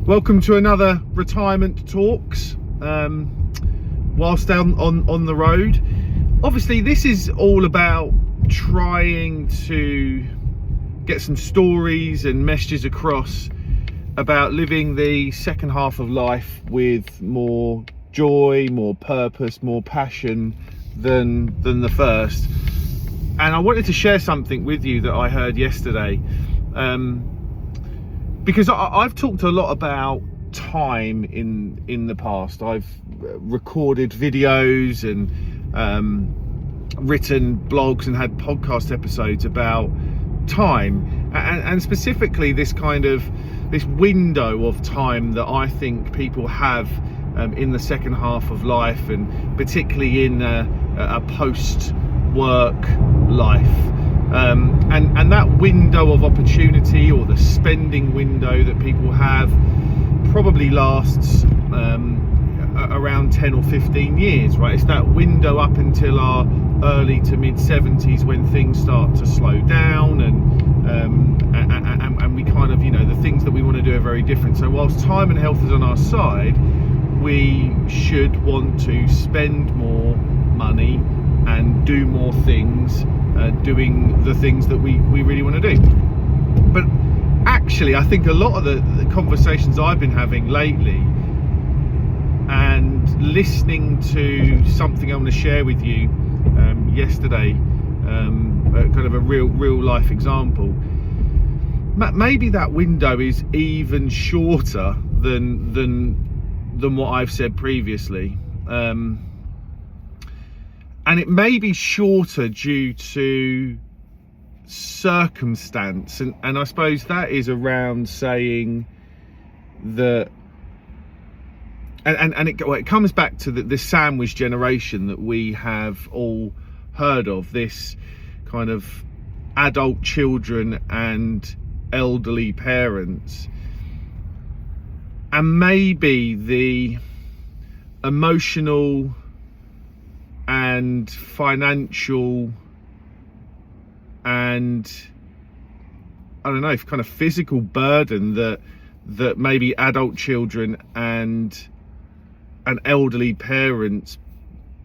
Welcome to another retirement talks whilst down on the road. Obviously this is all about trying to get some stories and messages across about living the second half of life with more joy, more purpose, more passion than the first. And I wanted to share something with you that I heard yesterday, because I've talked a lot about time in the past. I've recorded videos and written blogs and had podcast episodes about time, and specifically this window of time that I think people have in the second half of life, and particularly in a post-work life. And that window of opportunity, or the spending window that people have, probably lasts around 10 or 15 years, right? It's that window up until our early to mid 70s when things start to slow down, and we kind of, the things that we want to do are very different. So whilst time and health is on our side, we should want to spend more money and do more things, doing the things that we really want to do. But actually, I think a lot of the conversations I've been having lately, and listening to something I want to share with you yesterday, kind of a real life example, maybe that window is even shorter than what I've said previously. And it may be shorter due to circumstance, and I suppose that is around saying that, and it comes back to the sandwich generation that we have all heard of, this kind of adult children and elderly parents, and maybe the emotional and financial and, I don't know, kind of physical burden that maybe adult children and elderly parents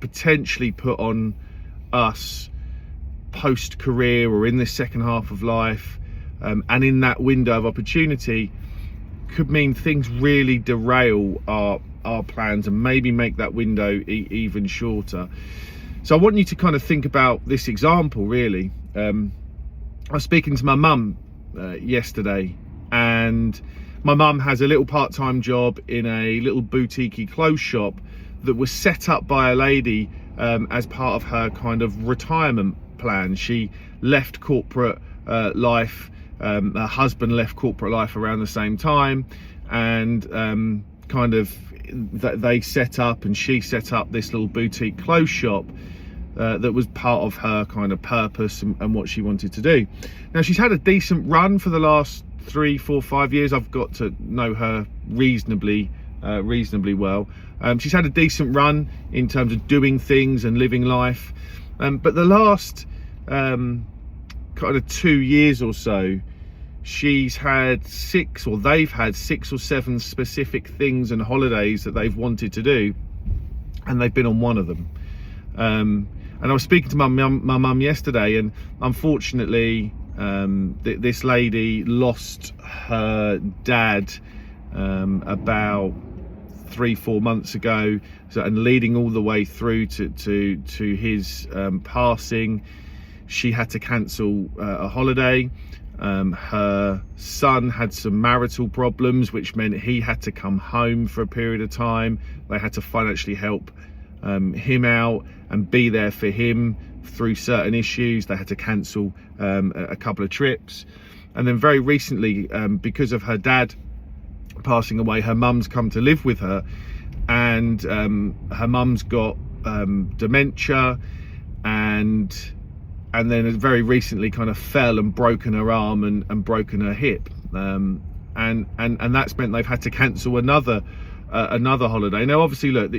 potentially put on us post-career or in this second half of life, and in that window of opportunity, could mean things really derail our plans and maybe make that window even shorter. So I want you to kind of think about this example, really. I was speaking to my mum yesterday, and my mum has a little part-time job in a little boutique clothes shop that was set up by a lady as part of her kind of retirement plan. She left corporate life, her husband left corporate life around the same time, and kind of they set up, and she set up this little boutique clothes shop that was part of her kind of purpose and what she wanted to do. Now, she's had a decent run for the last 3, 4, 5 years. I've got to know her reasonably well. She's had a decent run in terms of doing things and living life, but the last kind of 2 years or so, they've had 6 or 7 specific things and holidays that they've wanted to do, and they've been on one of them. And I was speaking to my mum yesterday, and unfortunately this lady lost her dad about 3-4 months ago, and leading all the way through to his passing, she had to cancel a holiday. Her son had some marital problems, which meant he had to come home for a period of time. They had to financially help him out and be there for him through certain issues. They had to cancel a couple of trips. And then very recently, because of her dad passing away, her mum's come to live with her, and her mum's got dementia, and then very recently kind of fell and broken her arm and broken her hip, and that's meant they've had to cancel another holiday. Now, obviously, look,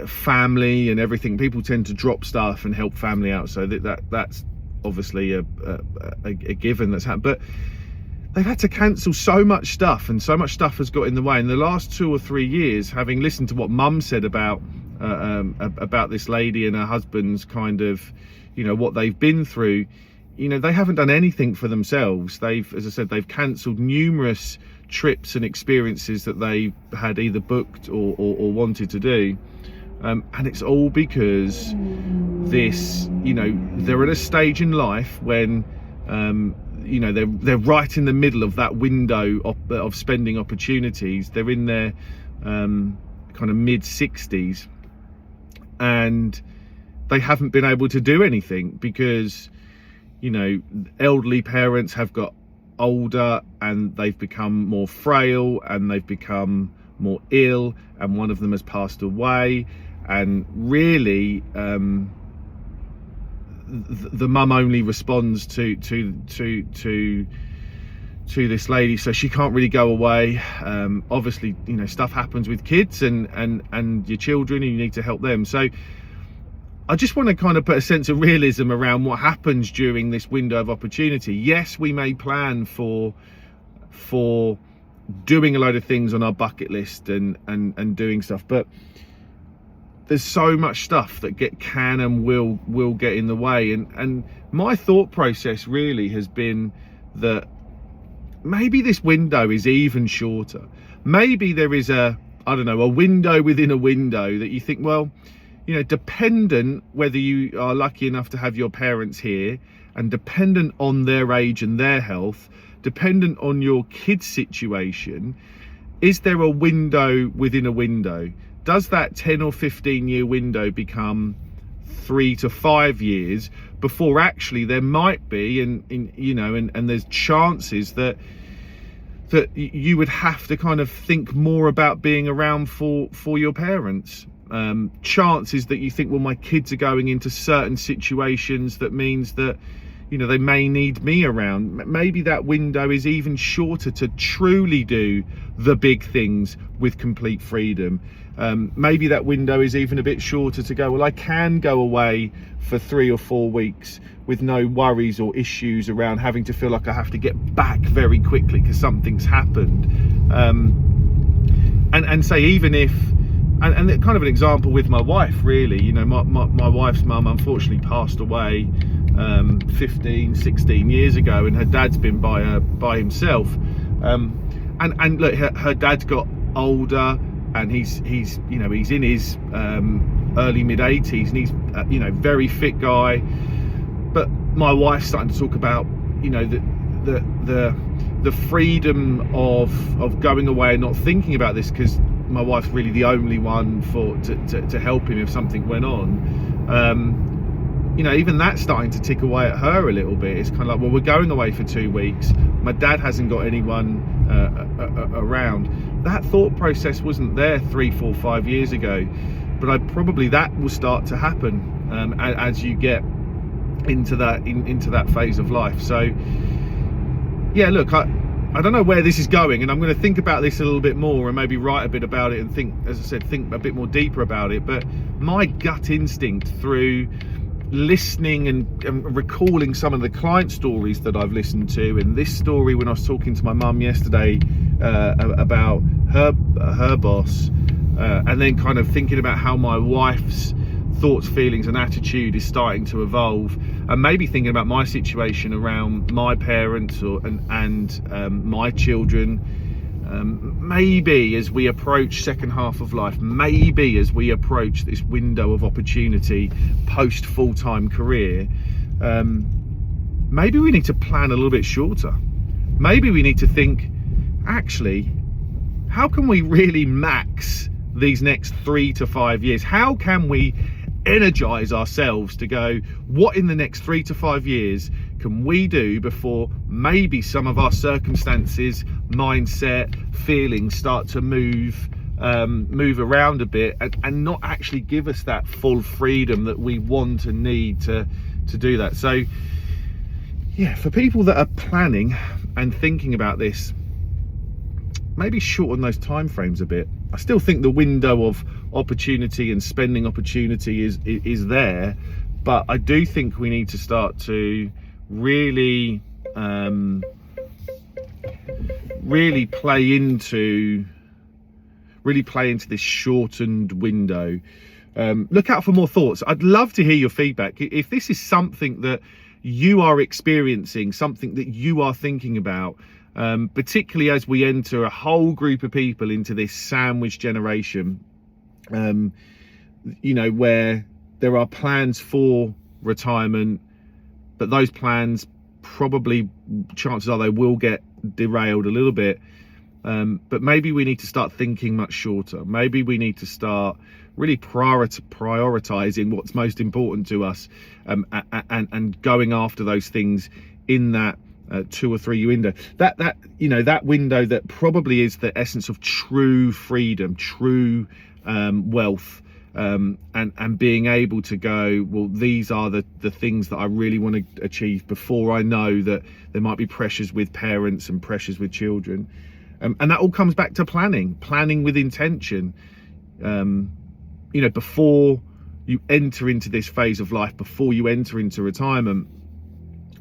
family and everything, people tend to drop stuff and help family out, so that's obviously a given that's happened. But they've had to cancel so much stuff, and so much stuff has got in the way. In the last 2 or 3 years, having listened to what Mum said about this lady and her husband's kind of, what they've been through, they haven't done anything for themselves. They've, as I said, they've cancelled numerous trips and experiences that they had either booked or wanted to do. And it's all because this, they're at a stage in life when, they're right in the middle of that window of spending opportunities. They're in their kind of mid-60s, and they haven't been able to do anything because, elderly parents have got older and they've become more frail and they've become more ill, and one of them has passed away. And really, the mum only responds to this lady, so she can't really go away. Obviously, stuff happens with kids and your children, and you need to help them. So I just want to kind of put a sense of realism around what happens during this window of opportunity. Yes, we may plan for doing a load of things on our bucket list and doing stuff, but there's so much stuff that can and will get in the way. And my thought process really has been that maybe this window is even shorter. Maybe there is a window within a window that you think, well, dependent whether you are lucky enough to have your parents here, and dependent on their age and their health, dependent on your kid's situation, is there a window within a window? Does that 10 or 15 year window become 3 to 5 years before actually there might be, and there's chances that you would have to kind of think more about being around for your parents. Chances that you think, well, my kids are going into certain situations that means that they may need me around. Maybe that window is even shorter to truly do the big things with complete freedom. Maybe that window is even a bit shorter to go, well, I can go away for 3 or 4 weeks with no worries or issues around having to feel like I have to get back very quickly because something's happened. And say, even if, and kind of an example with my wife, really, my wife's mum unfortunately passed away 15, 16 years ago, and her dad's been by himself. And look, her dad's got older, and he's in his early mid 80s, and he's very fit guy. But my wife's starting to talk about the freedom of going away and not thinking about this, because my wife's really the only one to help him if something went on. Even that's starting to tick away at her a little bit. It's kind of like, well, we're going away for 2 weeks. My dad hasn't got anyone around. That thought process wasn't there 3, 4, 5 years ago, but that will start to happen as you get into that phase of life. So yeah, look, I don't know where this is going, and I'm going to think about this a little bit more and maybe write a bit about it and think a bit more deeper about it. But my gut instinct, through listening and recalling some of the client stories that I've listened to, and this story when I was talking to my mum yesterday about her boss, and then kind of thinking about how my wife's thoughts, feelings and attitude is starting to evolve, and maybe thinking about my situation around my parents and my children. Maybe as we approach second half of life, maybe as we approach this window of opportunity post full-time career, maybe we need to plan a little bit shorter. Maybe we need to think, actually, how can we really max these next 3 to 5 years? How can we energize ourselves to go, what in the next 3 to 5 years can we do before maybe some of our circumstances, mindset, feelings start to move around a bit, and not actually give us that full freedom that we want and need to do that. So yeah, for people that are planning and thinking about this, maybe shorten those time frames a bit. I still think the window of opportunity and spending opportunity is there, but I do think we need to start to really really play into this shortened window. Look out for more thoughts. I'd love to hear your feedback. If this is something that you are experiencing, something that you are thinking about, particularly as we enter a whole group of people into this sandwich generation, where there are plans for retirement, but those plans probably, chances are, they will get derailed a little bit. But maybe we need to start thinking much shorter. Maybe we need to start really prioritizing what's most important to us, and going after those things in that 2 or 3 year window. That window that probably is the essence of true freedom, true wealth, and being able to go, well, these are the things that I really want to achieve before I know that there might be pressures with parents and pressures with children. And that all comes back to planning with intention. Before you enter into this phase of life, before you enter into retirement,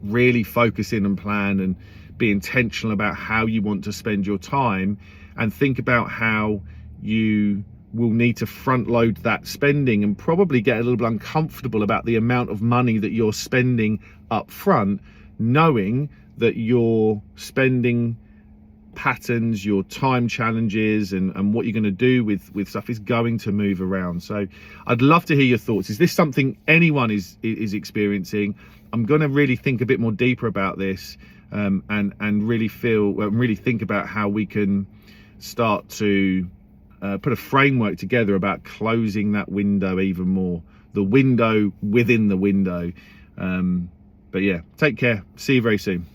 really focus in and plan and be intentional about how you want to spend your time, and think about how you will need to front load that spending and probably get a little bit uncomfortable about the amount of money that you're spending up front, knowing that your spending patterns, your time challenges, and what you're going to do with stuff is going to move around. So I'd love to hear your thoughts. Is this something anyone is experiencing? I'm going to really think a bit more deeper about this, and really think about how we can start to put a framework together about closing that window even more, the window within the window. But yeah, take care. See you very soon.